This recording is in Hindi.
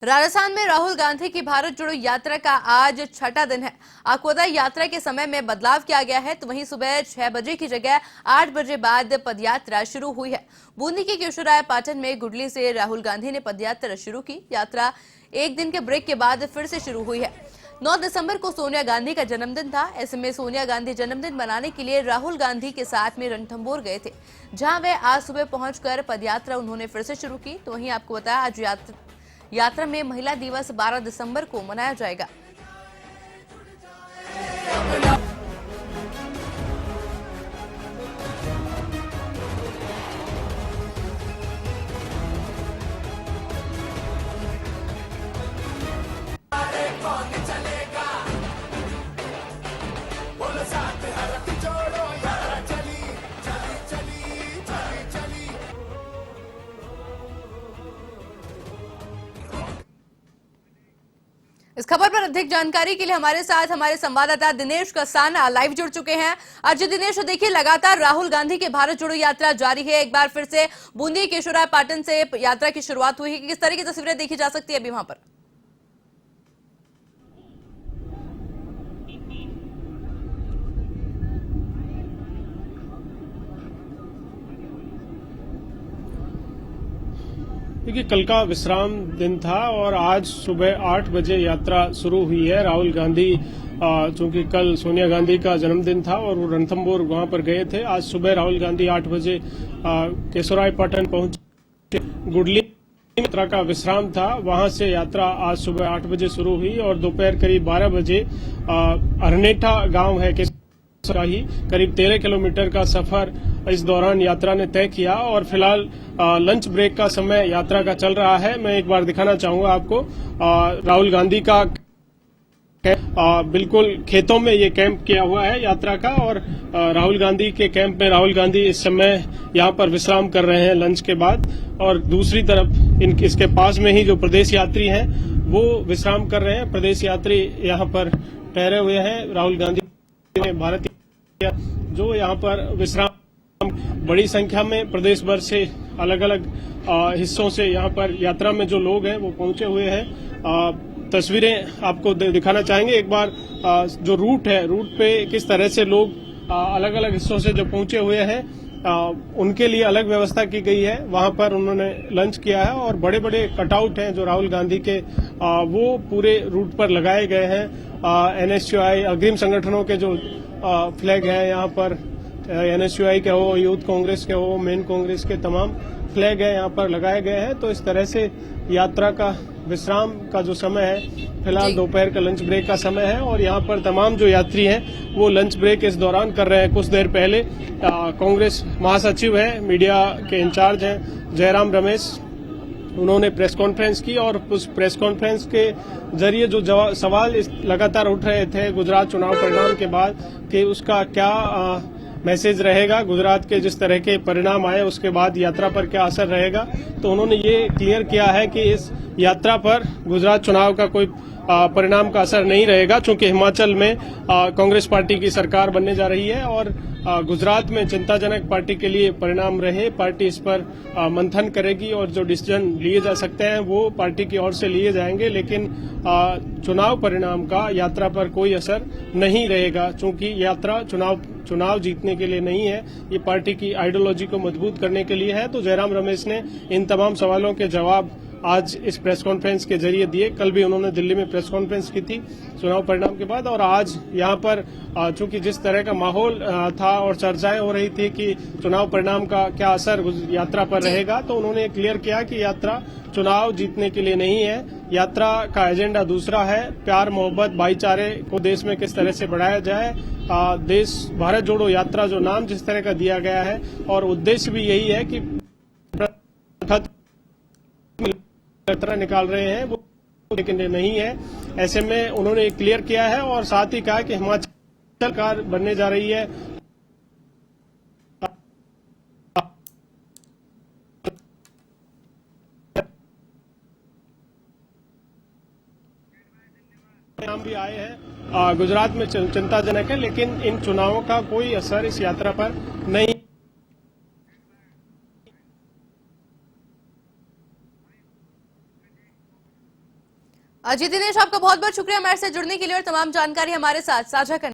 राजस्थान में राहुल गांधी की भारत जोड़ो यात्रा का आज छठा दिन है। आपको बता यात्रा के समय में बदलाव किया गया है, तो वहीं सुबह 6 बजे की जगह 8 बजे बाद पदयात्रा शुरू हुई है। बूंदी के केशोराय पाटन में गुडली से राहुल गांधी ने पदयात्रा शुरू की। यात्रा एक दिन के ब्रेक के बाद फिर से शुरू हुई है। 9 दिसंबर को सोनिया गांधी का जन्मदिन था। ऐसे में सोनिया गांधी जन्मदिन मनाने के लिए राहुल गांधी के साथ में रणथंभौर गए थे, जहां वे आज सुबह पहुंचकर पदयात्रा उन्होंने फिर से शुरू की। तो वहीं आपको बताया आज यात्रा में महिला दिवस 12 दिसंबर को मनाया जाएगा। इस खबर पर अधिक जानकारी के लिए हमारे साथ हमारे संवाददाता दिनेश कसान लाइव जुड़ चुके हैं। आज दिनेश, देखिए लगातार राहुल गांधी के भारत जोड़ो यात्रा जारी है। एक बार फिर से बूंदी केशोराय पाटन से यात्रा की शुरुआत हुई है। किस तरह की तस्वीरें देखी जा सकती है अभी वहां पर? देखिए, कल का विश्राम दिन था और आज सुबह 8 बजे यात्रा शुरू हुई है। राहुल गांधी चूंकि कल सोनिया गांधी का जन्मदिन था और वो रणथंभौर वहां पर गए थे। आज सुबह राहुल गांधी 8 बजे केशोराय पाटन पहुंचे। गुडली यात्रा का विश्राम था, वहां से यात्रा आज सुबह 8 बजे शुरू हुई और दोपहर करीब 12 बजे अरनेठा गांव है का ही करीब 13 किलोमीटर का सफर इस दौरान यात्रा ने तय किया। और फिलहाल लंच ब्रेक का समय यात्रा का चल रहा है। मैं एक बार दिखाना चाहूंगा आपको राहुल गांधी का बिल्कुल खेतों में ये कैंप किया हुआ है यात्रा का। और राहुल गांधी के कैंप में राहुल गांधी इस समय यहाँ पर विश्राम कर रहे हैं लंच के बाद। और दूसरी तरफ इसके पास में ही जो प्रदेश यात्री हैं वो विश्राम कर रहे हैं। प्रदेश यात्री यहाँ पर ठहरे हुए हैं। राहुल गांधी भारत जो यहाँ पर विश्राम, बड़ी संख्या में प्रदेश भर से अलग अलग हिस्सों से यहाँ पर यात्रा में जो लोग हैं वो पहुंचे हुए हैं। तस्वीरें आपको दिखाना चाहेंगे एक बार। जो रूट है, रूट पे किस तरह से लोग अलग अलग हिस्सों से जो पहुंचे हुए हैं उनके लिए अलग व्यवस्था की गई है। वहां पर उन्होंने लंच किया है और बड़े बड़े कटआउट हैं जो राहुल गांधी के वो पूरे रूट पर लगाए गए हैं। एनएसयूआई अग्रिम संगठनों के जो फ्लैग हैं यहाँ पर, एनएसयूआई के हो, यूथ कांग्रेस के हो, मेन कांग्रेस के तमाम फ्लैग है यहाँ पर लगाए गए हैं। तो इस तरह से यात्रा का विश्राम का जो समय है फिलहाल दोपहर का लंच ब्रेक का समय है और यहाँ पर तमाम जो यात्री हैं वो लंच ब्रेक इस दौरान कर रहे हैं। कुछ देर पहले कांग्रेस महासचिव हैं, मीडिया के इंचार्ज हैं जयराम रमेश, उन्होंने प्रेस कॉन्फ्रेंस की और उस प्रेस कॉन्फ्रेंस के जरिए जो सवाल लगातार उठ रहे थे गुजरात चुनाव परिणाम के बाद कि उसका क्या मैसेज रहेगा, गुजरात के जिस तरह के परिणाम आए उसके बाद यात्रा पर क्या असर रहेगा, तो उन्होंने ये क्लियर किया है कि इस यात्रा पर गुजरात चुनाव का कोई परिणाम का असर नहीं रहेगा। चूंकि हिमाचल में कांग्रेस पार्टी की सरकार बनने जा रही है और गुजरात में चिंताजनक पार्टी के लिए परिणाम रहे, पार्टी इस पर मंथन करेगी और जो डिसीजन लिए जा सकते हैं वो पार्टी की ओर से लिए जाएंगे। लेकिन चुनाव परिणाम का यात्रा पर कोई असर नहीं रहेगा। चूंकि यात्रा चुनाव जीतने के लिए नहीं है, ये पार्टी की आइडियोलॉजी को मजबूत करने के लिए है। तो जयराम रमेश ने इन तमाम सवालों के जवाब आज इस प्रेस कॉन्फ्रेंस के जरिए दिए। कल भी उन्होंने दिल्ली में प्रेस कॉन्फ्रेंस की थी चुनाव परिणाम के बाद और आज यहाँ पर चूंकि जिस तरह का माहौल था और चर्चाएं हो रही थी कि चुनाव परिणाम का क्या असर यात्रा पर रहेगा, तो उन्होंने क्लियर किया कि यात्रा चुनाव जीतने के लिए नहीं है। यात्रा का एजेंडा दूसरा है, प्यार मोहब्बत भाईचारे को देश में किस तरह से बढ़ाया जाए। देश भारत जोड़ो यात्रा जो नाम जिस तरह का दिया गया है और उद्देश्य भी यही है कि यात्रा निकाल रहे हैं वो लेकिन नहीं है। ऐसे में उन्होंने क्लियर किया है और साथ ही कहा कि हिमाचल सरकार बनने जा रही है। नाम भी आए हैं गुजरात में चिंताजनक है, लेकिन इन चुनावों का कोई असर इस यात्रा पर नहीं। अजय दिनेश, आपका बहुत बहुत शुक्रिया हमारे साथ जुड़ने के लिए और तमाम जानकारी हमारे साथ साझा करने